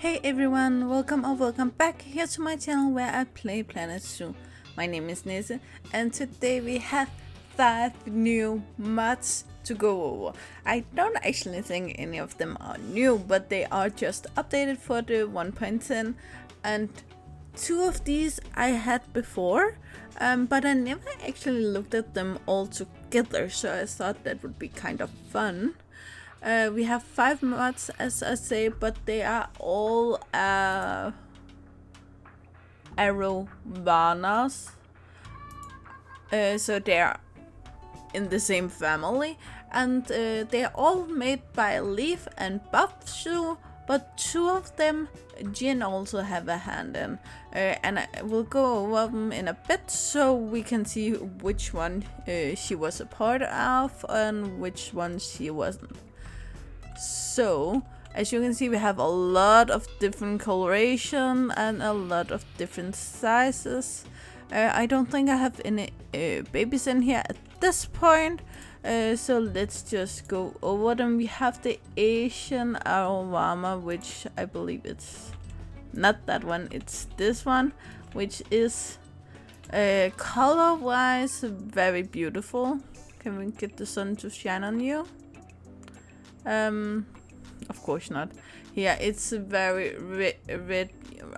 Hey everyone, welcome or welcome back here to my channel where I play Planet Zoo. My name is Nisse and today we have 5 new mods to go over. I don't actually think any of them are new, but they are just updated for the 1.10, and 2 of these I had before, but I never actually looked at them all together, so I thought that would be kind of fun. We have 5 mods, as I say, but they are all Arowanas. So they are in the same family, and they are all made by Leaf and Buffzoo, but 2 of them Jin also have a hand in, and I will go over them in a bit so we can see which one she was a part of and which one she wasn't. So, as you can see, we have a lot of different coloration and a lot of different sizes. I don't think I have any babies in here at this point, so let's just go over them. We have the Asian Arowana, which I believe it's not that one, it's this one, which is color-wise very beautiful. Can we get the sun to shine on you? Of course not. Yeah, it's very red,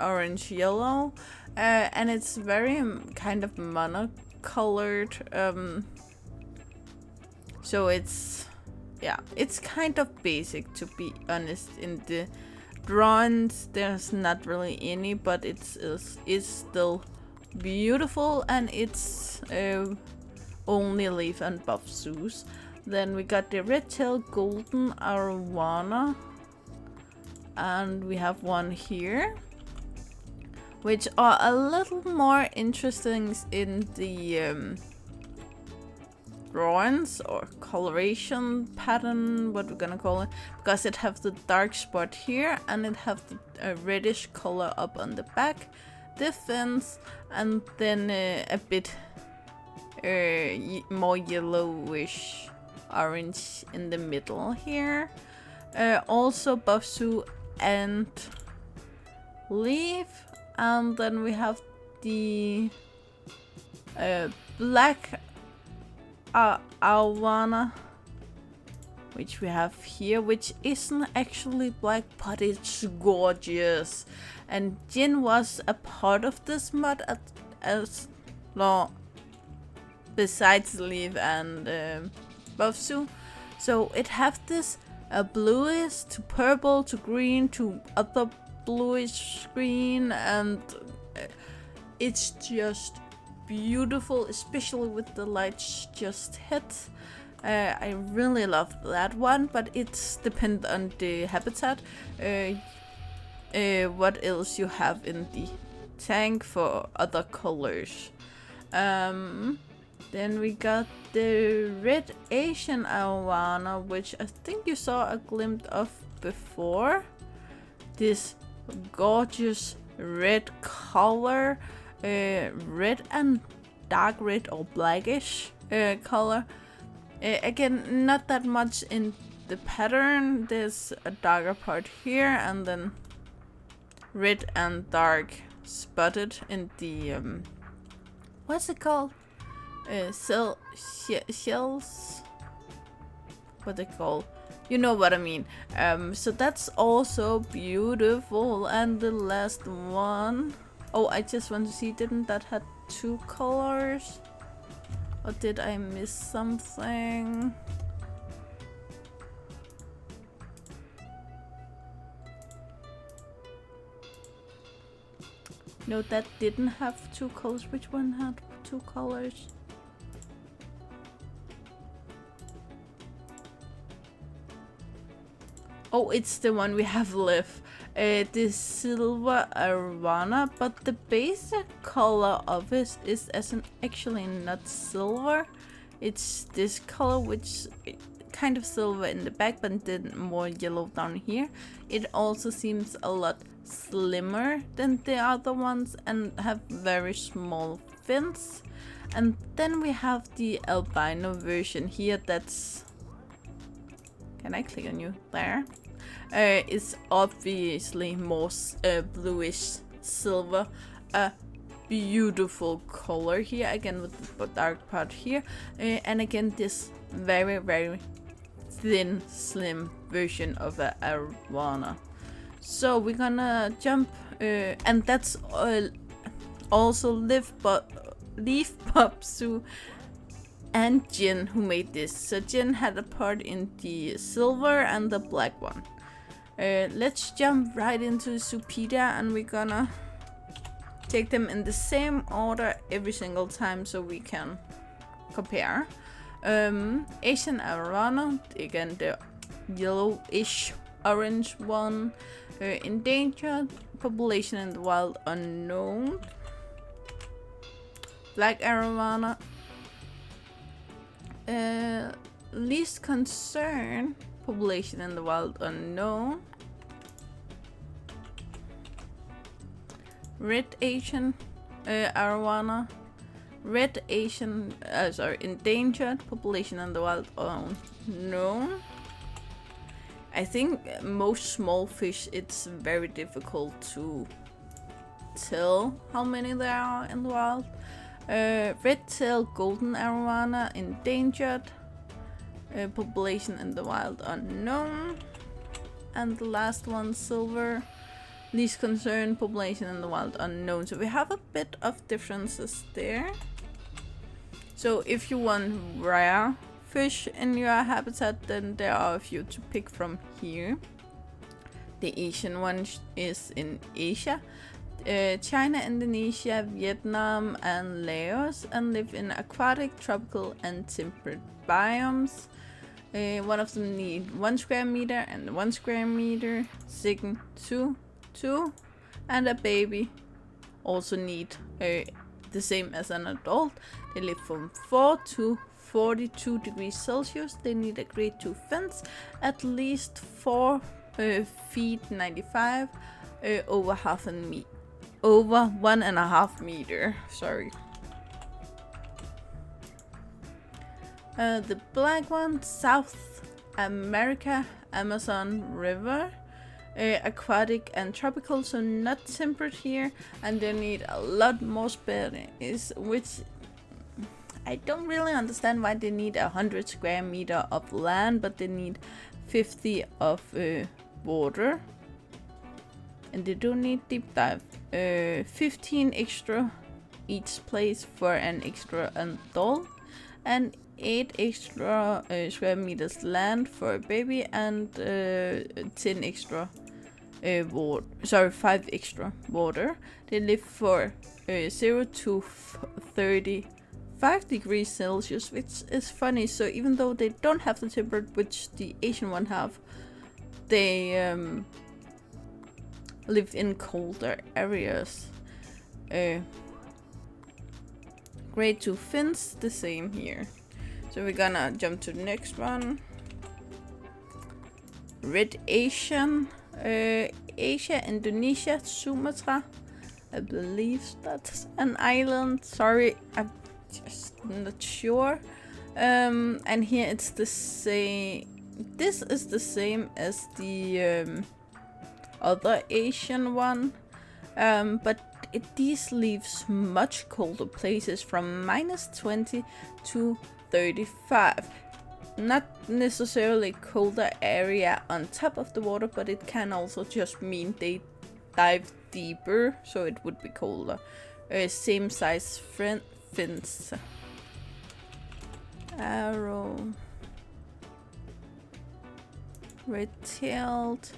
orange, yellow, and it's very kind of monocolored. So it's kind of basic, to be honest. In the drawings, there's not really any, but it's still beautiful, and it's only Leaf and Buffzoos. Then we got the red-tailed golden Arowana, and we have one here, which are a little more interesting in the drawings or coloration pattern, what we're gonna call it, because it have the dark spot here and it have the reddish color up on the back, the fins, and then a bit more yellowish orange in the middle here. Also Buffzoo and Leaf, and then we have the black Arowana, which we have here, which isn't actually black, but it's gorgeous. And Jin was a part of this mod as long besides Leaf and Buffzoo. So it have this bluish to purple to green to other bluish green, and it's just beautiful, especially with the lights just hit. I really love that one, but it's depend on the habitat. What else you have in the tank for other colors. Then we got the red Asian Arowana, which I think you saw a glimpse of before. This gorgeous red color, red and dark red or blackish color. Again, not that much in the pattern. There's a darker part here, and then red and dark spotted in the what's it called? Shells, what they call, you know what I mean. So that's also beautiful. And the last one, oh, I just want to see, didn't that have 2 colors, or did I miss something? No, that didn't have 2 colors. Which one had 2 colors? Oh, it's the one we have left. The silver Arowana, but the basic color of it is actually not silver. It's this color, which kind of silver in the back, but then more yellow down here. It also seems a lot slimmer than the other ones and have very small fins. And then we have the albino version here. That's, can I click on you there? is obviously more bluish silver. A beautiful color here, again with the dark part here, and again this very, very thin, slim version of a Arowana. So we're gonna jump, and that's also Leaf Buffzoo and Jin who made this. So Jin had a part in the silver and the black one. Let's jump right into Zoopedia, and we're gonna take them in the same order every single time so we can compare. Asian Arowana, again the yellowish orange one. Endangered, population in the wild unknown. Black Arowana, least concern, population in the wild unknown. Red Asian Arowana, red Asian, endangered, population in the wild unknown. I think most small fish, it's very difficult to tell how many there are in the wild. Red-tailed golden arowana, endangered, population in the wild unknown. And the last one, silver, least concern, population in the wild unknown. So we have a bit of differences there. So if you want rare fish in your habitat, then there are a few to pick from here. The Asian one is in Asia, China, Indonesia, Vietnam, and Laos, and live in aquatic, tropical, and temperate biomes. One of them need 1 square meter and 1 square meter. Second, 2, and a baby also need the same as an adult. They live from 4 to 42 degrees Celsius. They need a grade 2 fence, at least 4 feet 95, over 1.5 meter. Sorry. The black one, South America, Amazon River, aquatic and tropical, so not temperate here, and they need a lot more space, which I don't really understand why they need 100 square meter of land, but they need 50 of water. And they do need deep dive. 15 extra each place for an extra adult, and 8 extra square meters land for a baby, and 10 extra water. Sorry, 5 extra water. They live for 0 to 35 degrees Celsius, which is funny. So even though they don't have the temperate which the Asian one have, they live in colder areas. Grade 2 fins, the same here. So we're gonna jump to the next one. Red Asian, Asia, Indonesia, Sumatra. I believe that's an island. Sorry, I'm just not sure. And here it's the same. This is the same as the other Asian one, but these leaves much colder places from -20 to 35. Not necessarily colder area on top of the water, but it can also just mean they dive deeper, so it would be colder. Same size fins. Arrow. Red-tailed.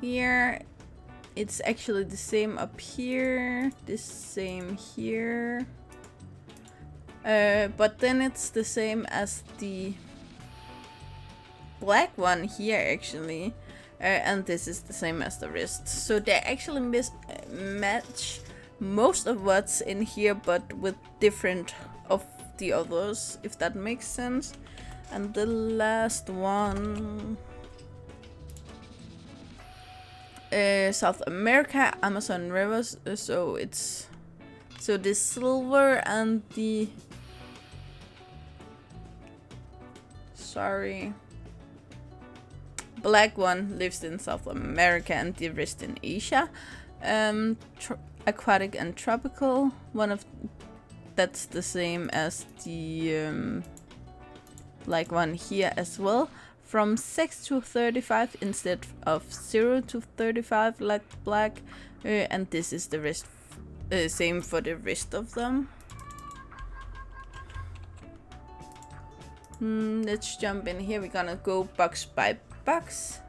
Here, it's actually the same up here, the same here. But then it's the same as the black one here, actually. And this is the same as the rest. So they actually match most of what's in here, but with different of the others, if that makes sense. And the last one, South America, Amazon rivers. So it's the silver and the black one lives in South America and the rest in Asia. Aquatic and tropical, that's the same as the black one here as well. From 6 to 35 instead of 0 to 35 like black. And this is the rest, same for the rest of them. Let's jump in here. We're gonna go box by box.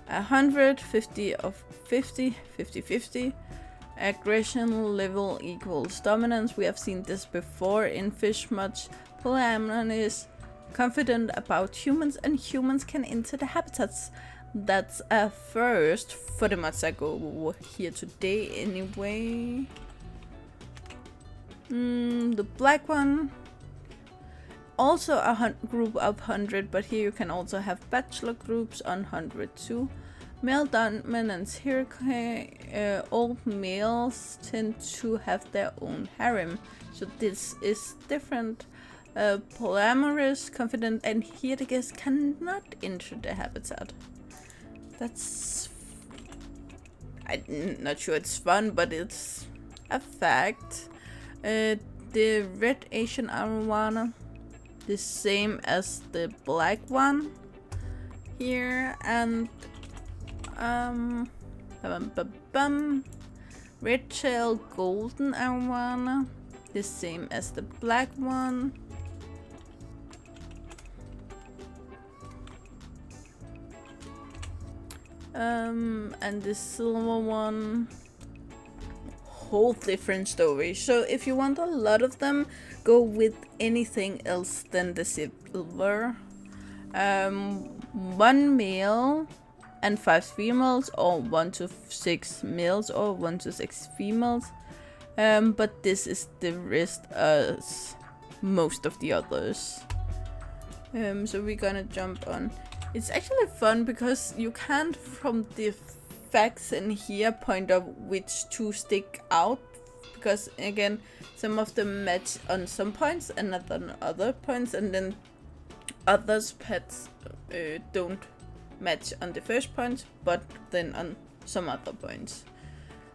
100, 50 of 50, 50, 50. Aggression level equals dominance. We have seen this before in fish much. Polyamorous is confident about humans and humans can enter the habitats. That's a first for the mods I go here today anyway. The black one. Also a group of 100, but here you can also have bachelor groups on 100 too. Male dominance hierarchy, all males tend to have their own harem, so this is different. Polyamorous, confident, and here the guest cannot enter the habitat. That's... I'm not sure it's fun, but it's a fact. The red Asian Arowana, the same as the black one here, and red tail golden Arowana, the same as the black one. And the silver one, whole different story. So if you want a lot of them, go with anything else than the silver. 1 male and 5 females, or 1 to 6 males, or 1 to 6 females. But this is the rest as most of the others. So we're gonna jump on. It's actually fun because you can't, from the facts in here, point out which two stick out, because again, some of them match on some points and not on other points, and then others pets don't match on the first point, but then on some other points.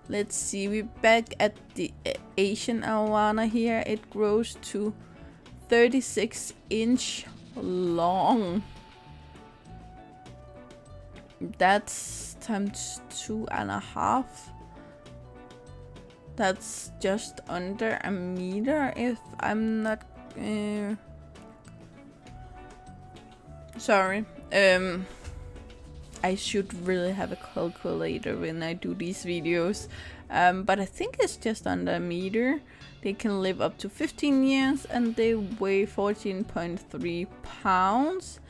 Let's see, we're back at the Asian Arowana here. It grows to 36 inch long. That's times 2.5. That's just under a meter, if I'm not sorry. I should really have a calculator when I do these videos, but I think it's just under a meter. They can live up to 15 years and they weigh 14.3 pounds.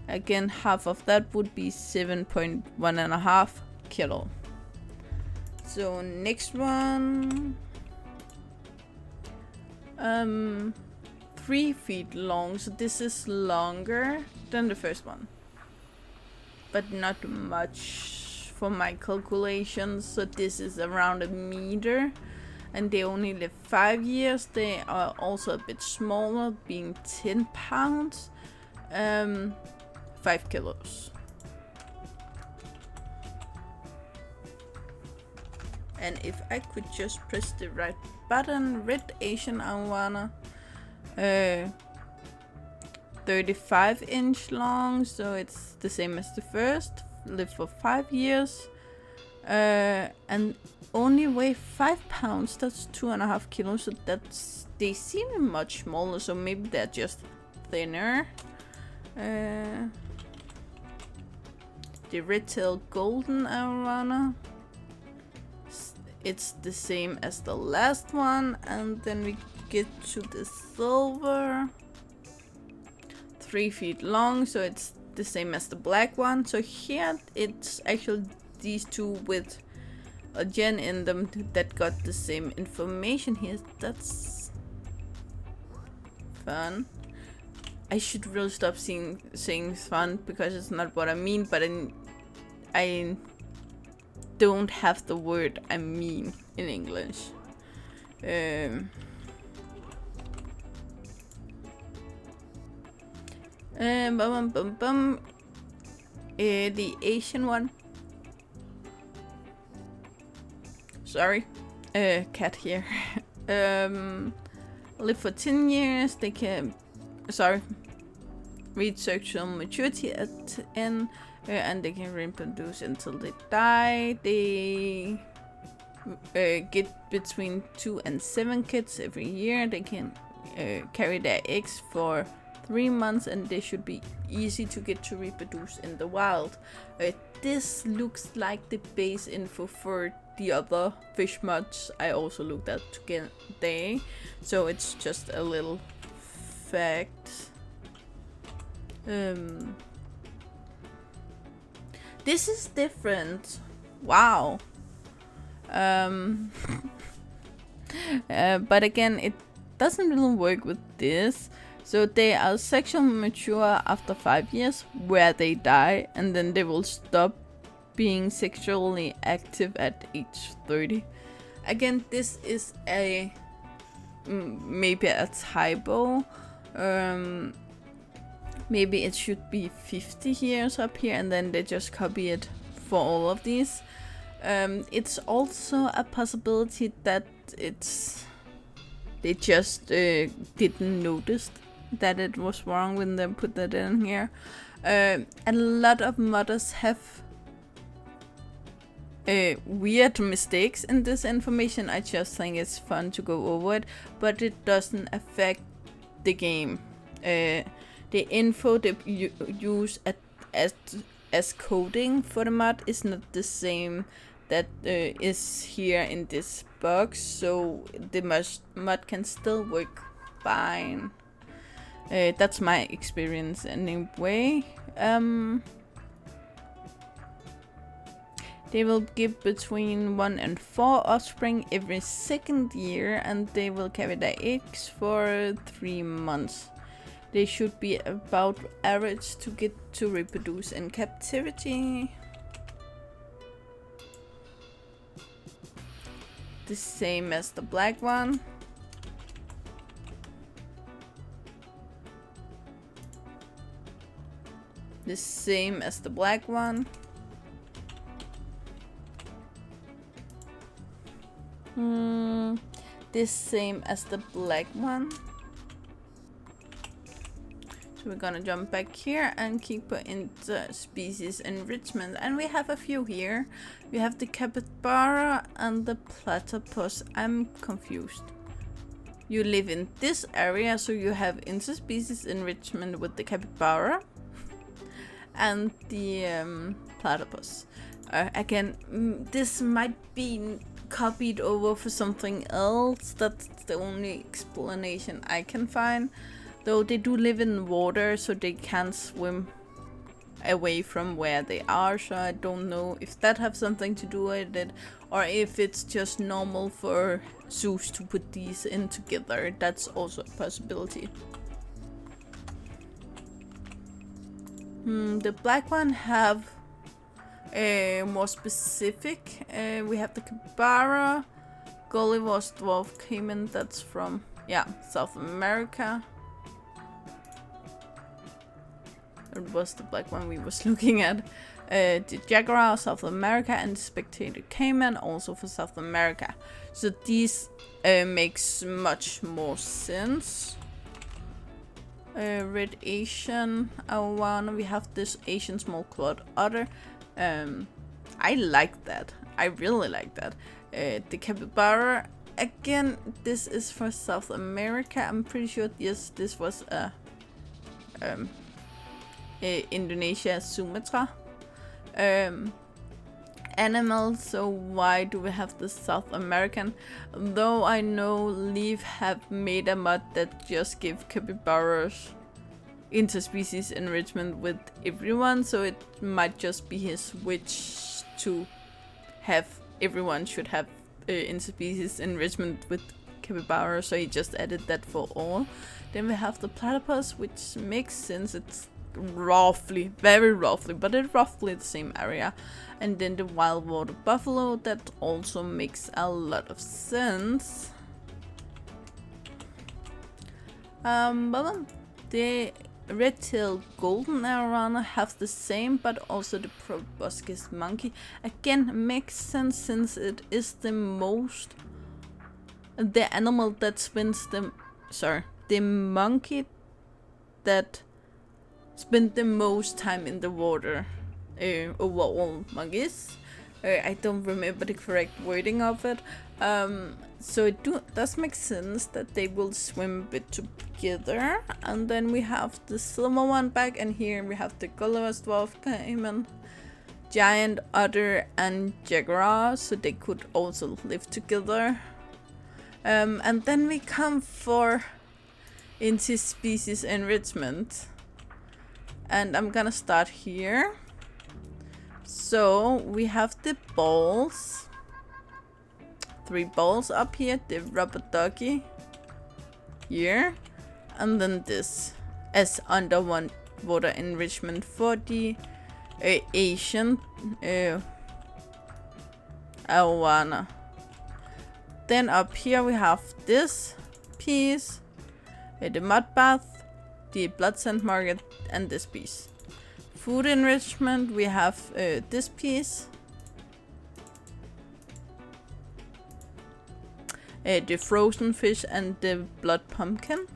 Again, half of that would be 7.1.5 kilo. So next one, 3 feet long. So this is longer than the first one, but not much for my calculations. So this is around a meter, and they only live 5 years. They are also a bit smaller, being 10 pounds, 5 kilos. And if I could just press the right button, red Asian Arowana, 35 inch long, so it's the same as the first, live for 5 years, and only weigh 5 pounds, that's 2.5 kilos, so they seem much smaller, so maybe they're just thinner. The red-tailed golden Arowana, it's the same as the last one, and then we get to the silver, 3 feet long, so it's the same as the black one. So here it's actually these two with a gen in them that got the same information here. That's fun. I should really stop saying fun, because it's not what I mean, but I don't have the word I mean in English. The Asian one. Sorry, cat here. Live for 10 years. They can, reach sexual maturity at 10, and they can reproduce until they die. They get between 2 and 7 kids every year. They can carry their eggs for 3 months, and they should be easy to get to reproduce in the wild. This looks like the base info for the other fish mods I also looked at today, so it's just a little fact. This is different. Wow. But again, it doesn't really work with this. So they are sexually mature after 5 years, where they die, and then they will stop being sexually active at age 30. Again, this is a maybe a typo. Maybe it should be 50 years up here, and then they just copy it for all of these. It's also a possibility that they just didn't notice that it was wrong when they put that in here. A lot of modders have weird mistakes in this information. I just think it's fun to go over it, but it doesn't affect the game. The info they use as coding for the mod is not the same that is here in this box, so the mod can still work fine. That's my experience anyway. They will give between 1 and 4 offspring every 2nd year, and they will carry their eggs for 3 months. They should be about average to get to reproduce in captivity. The same as the black one. The same as the black one. The same as the black one. So we're gonna jump back here and keep into species enrichment, and we have a few here. We have the capybara and the platypus. I'm confused. You live in this area, so you have interspecies enrichment with the capybara and the platypus. Again, this might be copied over for something else. That's the only explanation I can find. Though they do live in water, so they can't swim away from where they are, so I don't know if that has something to do with it, or if it's just normal for zoos to put these in together. That's also a possibility. The black one have a more specific. We have the capybara, Gulliver's dwarf caiman, that's from South America. It was the black one we was looking at. The jaguar, South America, and the spectator caiman, also for South America. So these makes much more sense. Red Asian Arowana. We have this Asian small clawed otter. I like that. I really like that. The capybara. Again, this is for South America. I'm pretty sure this was a Indonesia, Sumatra animal, so why do we have the South American? Though I know Leaf have made a mod that just give capybaras interspecies enrichment with everyone, so it might just be his wish to have everyone should have interspecies enrichment with capybara, so he just added that for all. Then we have the platypus, which makes sense. It's roughly, very roughly, but it's roughly the same area. And then the wild water buffalo, that also makes a lot of sense. But the red-tailed golden arowana have the same, but also the proboscis monkey. Again, makes sense since it is the animal that spends the monkey that spend the most time in the water over all monkeys. I don't remember the correct wording of it. So it does make sense that they will swim a bit together. And then we have the silver one back, and here we have the colorless dwarf caiman, giant otter, and jaguar, so they could also live together. And then we come for interspecies enrichment. And I'm gonna start here. So we have the balls. 3 balls up here, the rubber ducky here, and then this as underwater enrichment for the Asian Arowana. Then up here we have this piece, the mud bath, the blood scent market, and this piece. Food enrichment, we have this piece, the frozen fish, and the blood pumpkin.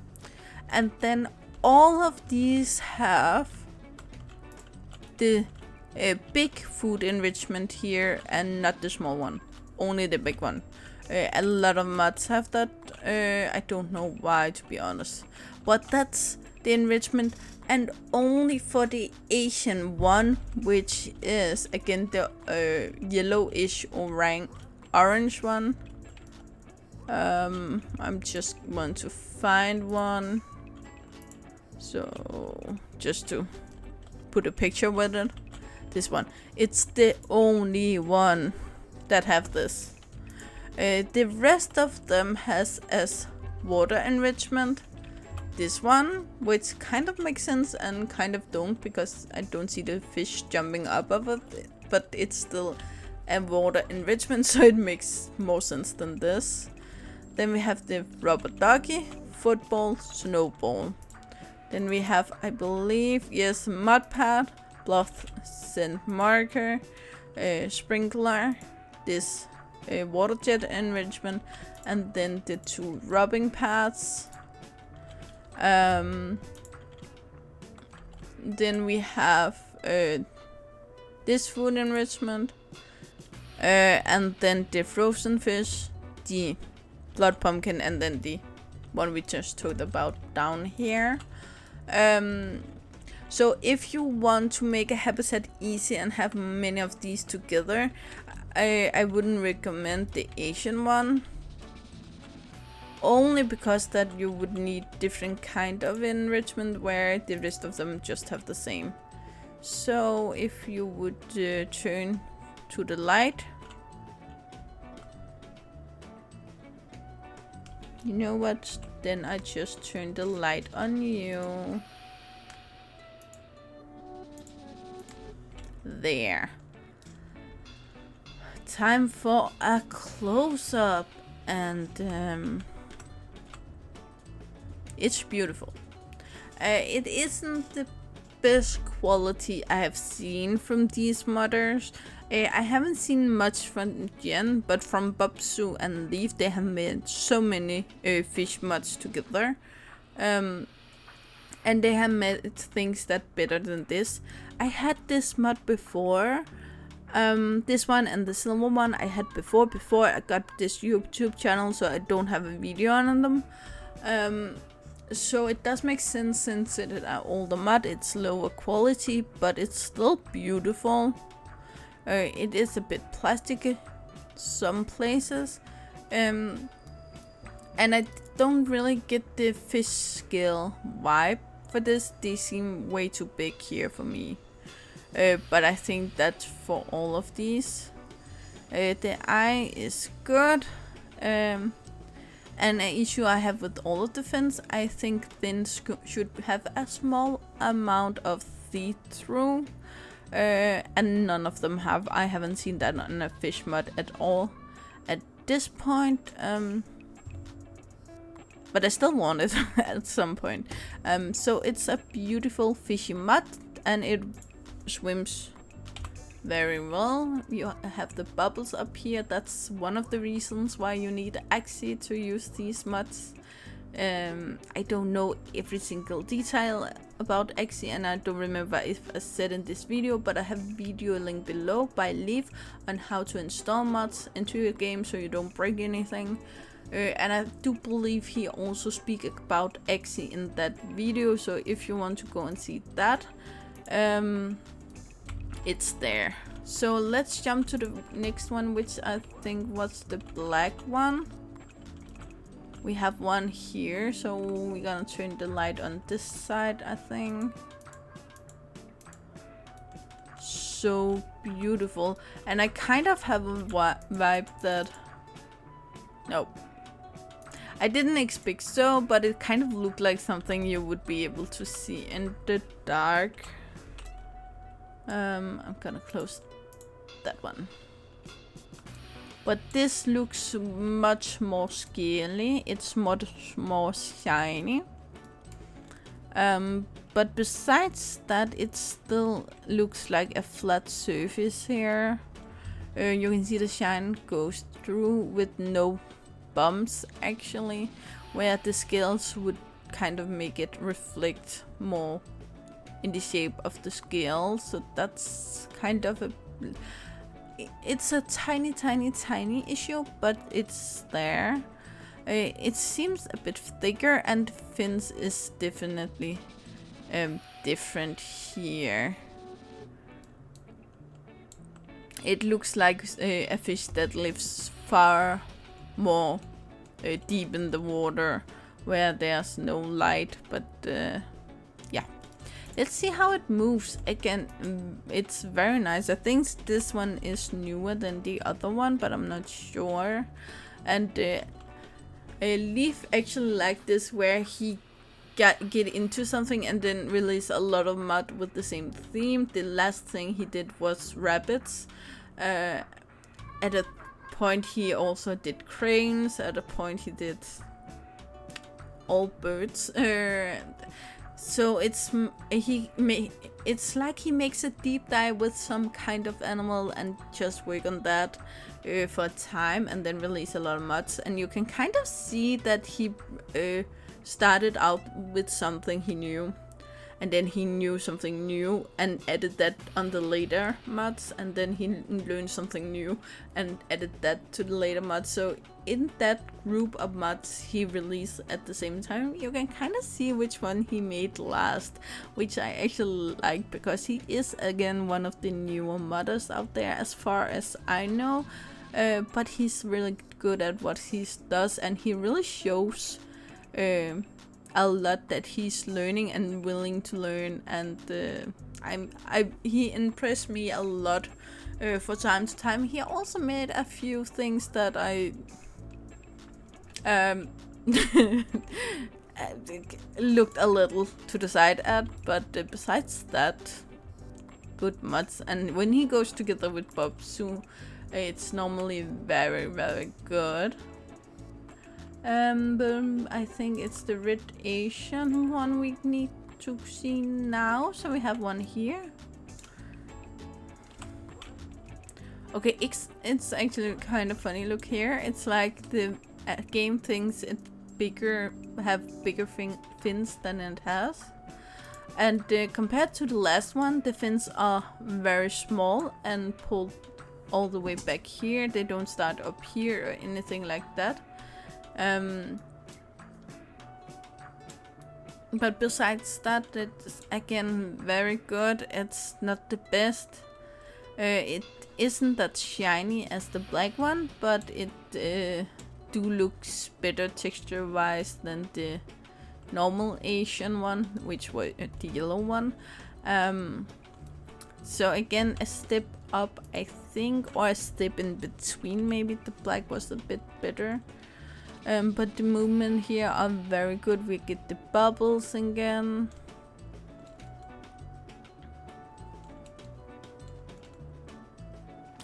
And then all of these have the big food enrichment here, and not the small one, only the big one. A lot of mods have that. I don't know why, to be honest, but that's the enrichment, and only for the Asian one, which is again the yellowish orange one. I'm just want to find one, so just to put a picture with it. This one, it's the only one that have this. The rest of them has as water enrichment. This one, which kind of makes sense and kind of don't, because I don't see the fish jumping up of it, but it's still a water enrichment, so it makes more sense than this. Then we have the rubber ducky, football, snowball. Then we have, I believe, yes, mud pad, bluff scent marker, sprinkler, this water jet enrichment, and then the 2 rubbing pads. Then we have this food enrichment, and then the frozen fish, the blood pumpkin, and then the one we just talked about down here. So if you want to make a habitat easy and have many of these together, I wouldn't recommend the Asian one, only because that you would need different kind of enrichment, where the rest of them just have the same. So if you would turn to the light. You know what? Then I just turn the light on you. There. Time for a close-up, and it's beautiful. It isn't the best quality I have seen from these modders. I haven't seen much from Jen, but from Buffzoo and Leaf, they have made so many fish mods together. And they have made things that better than this. I had this mod before. This one and the silver one I had before I got this YouTube channel, so I don't have a video on them. So it does make sense since it is an older mod, it's lower quality, but it's still beautiful. It is a bit plasticky some places, and I don't really get the fish scale vibe for this. They seem way too big here for me, but I think that's for all of these. The eye is good, and an issue I have with all of the fins, I think fins should have a small amount of see-through. And none of them have. I haven't seen that on a fish mod at all at this point. but I still want it at some point. So it's a beautiful fishy mud, and it swims very well. You have the bubbles up here. That's one of the reasons why you need Axie to use these muds. I don't know every single detail about Axie, and I don't remember if I said in this video, but I have a video link below by Leaf on how to install mods into your game so you don't break anything. And I do believe he also speaks about Axie in that video, so if you want to go and see that, it's there. So let's jump to the next one, which I think was the black one. We have one here, so we're gonna turn the light on this side, I think. So beautiful. And I kind of have a vibe that... No. I didn't expect so, but it kind of looked like something you would be able to see in the dark. I'm gonna close that one. But this looks much more scaly. It's much more shiny. But besides that, it still looks like a flat surface here. You can see the shine goes through with no bumps actually, where the scales would kind of make it reflect more in the shape of the scale. So that's kind of a... It's a tiny issue, but it's there. It seems a bit thicker, and fins is definitely different here. It looks like a fish that lives far more deep in the water, where there's no light, but yeah. Let's see how it moves. Again, it's very nice. I think this one is newer than the other one, but I'm not sure. And Leaf actually like this, where he get into something and then release a lot of mud with the same theme. The last thing he did was rabbits. At a point he also did cranes. At a point he did all birds. So it's like he makes a deep dive with some kind of animal and just work on that for a time, and then release a lot of mods. And you can kind of see that he started out with something he knew, and then he knew something new and added that on the later mods, and then he learned something new and added that to the later mods. So in that group of mods he released at the same time, you can kind of see which one he made last, which I actually like, because he is again one of the newer modders out there as far as I know. But he's really good at what he does, and he really shows a lot that he's learning and willing to learn, and he impressed me a lot for time to time. He also made a few things that I looked a little to the side at, but besides that, good mods. And when he goes together with Buffzoo, it's normally very, very good. But I think it's the red Asian one we need to see now. So we have one here. Okay, it's actually kind of funny. Look here. It's like the game thinks it have bigger fins than it has. And compared to the last one, the fins are very small and pulled all the way back here. They don't start up here or anything like that. But besides that, it's again very good. It's not the best. It isn't that shiny as the black one, but it do looks better texture wise than the normal Asian one, which was the yellow one. So again, a step up, I think, or a step in between. Maybe the black was a bit better. But the movement here are very good. We get the bubbles again.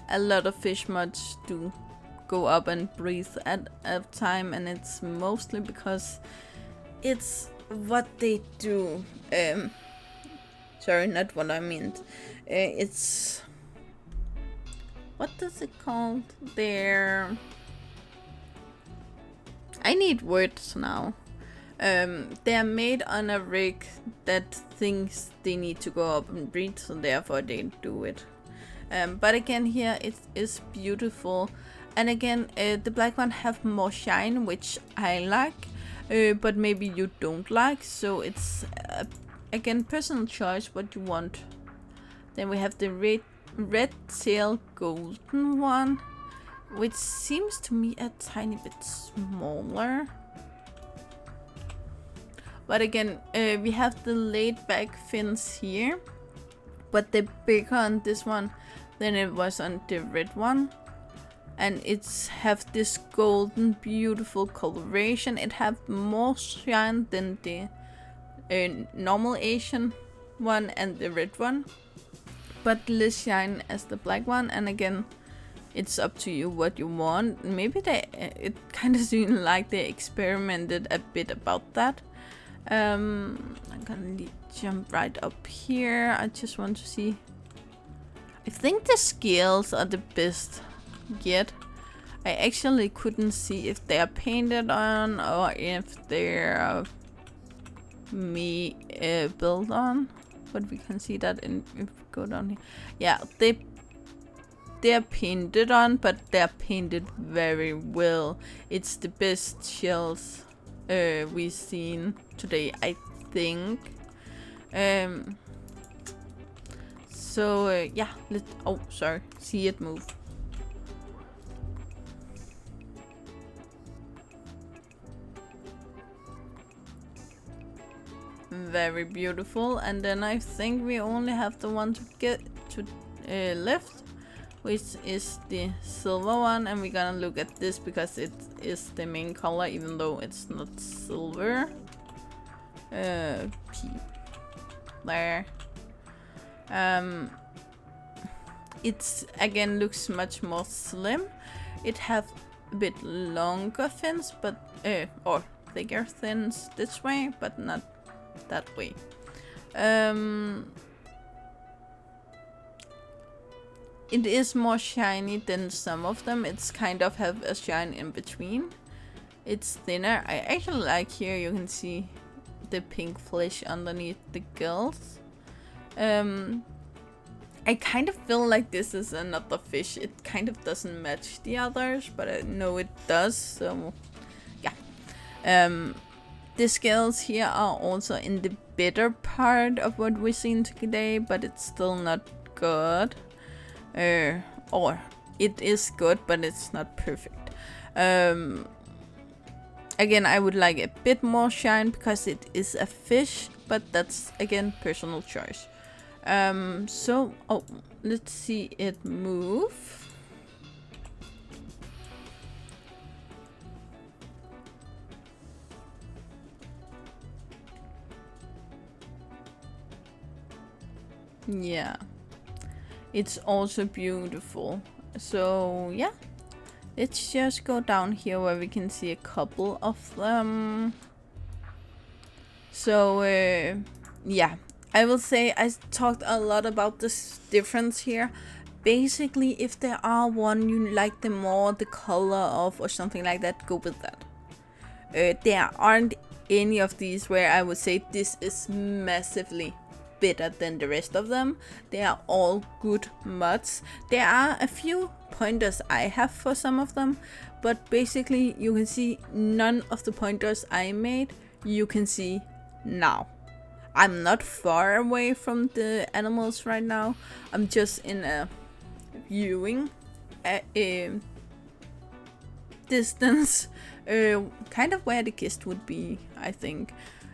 A lot of fish mods do go up and breathe at a time, and it's mostly because it's what they do. Sorry, not what I meant. It's... what is it called? I need words now. They are made on a rig that thinks they need to go up and breathe, so therefore they do it. But again, here it is beautiful. And again, the black one have more shine, which I like, but maybe you don't like. So it's, again, personal choice what you want. Then we have the red tail golden one, which seems to me a tiny bit smaller. But again, we have the laid back fins here, but they're bigger on this one than it was on the red one. And it's have this golden beautiful coloration. It have more shine than the normal Asian one and the red one, but less shine as the black one. And again, it's up to you what you want. Maybe it kind of seemed like they experimented a bit about that. I'm gonna jump right up here. I just want to see. I think the scales are the best yet. I actually couldn't see if they are painted on or if they're built on, but we can see that if we go down here. Yeah, they're painted on, but they're painted very well. It's the best shells we've seen today, I think. Yeah, sorry, see it move. Very beautiful. And then I think we only have the one to get to left, which is the silver one, and we're gonna look at this because it is the main color, even though it's not silver. P there. It's again looks much more slim. It have a bit longer fins, but or thicker fins this way, but not that way. It is more shiny than some of them. It's kind of have a shine in between. It's thinner. I actually like here you can see the pink flesh underneath the gills. I kind of feel like this is another fish. It kind of doesn't match the others, but I know it does, so yeah. The scales here are also in the better part of what we've seen today, but it's still not good. Or it is good, but it's not perfect. Again, I would like a bit more shine because it is a fish, but that's again personal choice. Let's see it move. Yeah, it's also beautiful. So yeah, let's just go down here where we can see a couple of them. So yeah, I will say I talked a lot about this difference here. Basically, if there are one you like the more the color of or something like that, go with that. There aren't any of these where I would say this is massively better than the rest of them. They are all good mods. There are a few pointers I have for some of them, but basically you can see none of the pointers I made you can see now. I'm not far away from the animals right now. I'm just in a viewing distance, kind of where the guest would be, I think.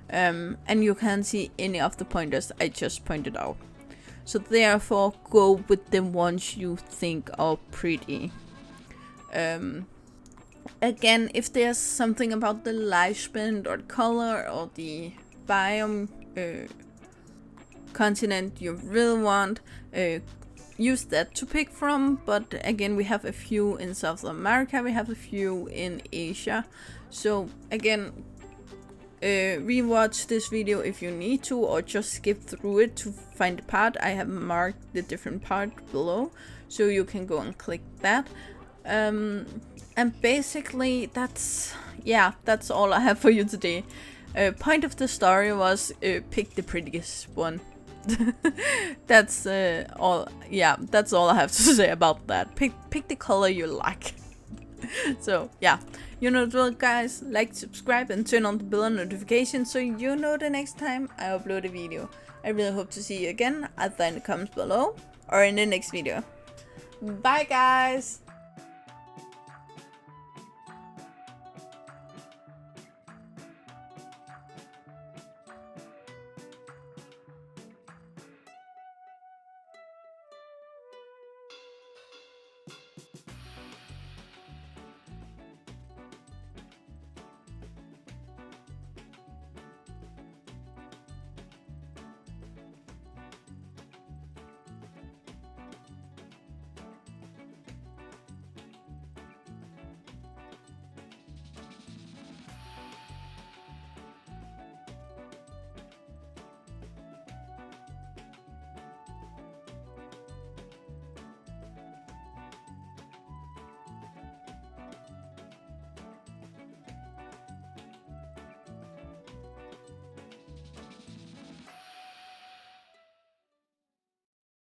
And you can't see any of the pointers I just pointed out. So therefore, go with the ones you think are pretty. Again, if there's something about the lifespan or color or the biome continent you really want, use that to pick from, but again, we have a few in South America, we have a few in Asia. So again, rewatch this video if you need to, or just skip through it to find the part. I have marked the different part below, so you can go and click that. And basically that's all I have for you today. Point of the story was pick the prettiest one. That's all. Yeah, that's all I have to say about that. Pick the color you like. So yeah, you know the drill, guys. Like, subscribe, and turn on the bell notification so you know the next time I upload a video. I really hope to see you again either in the comments below or in the next video. Bye, guys.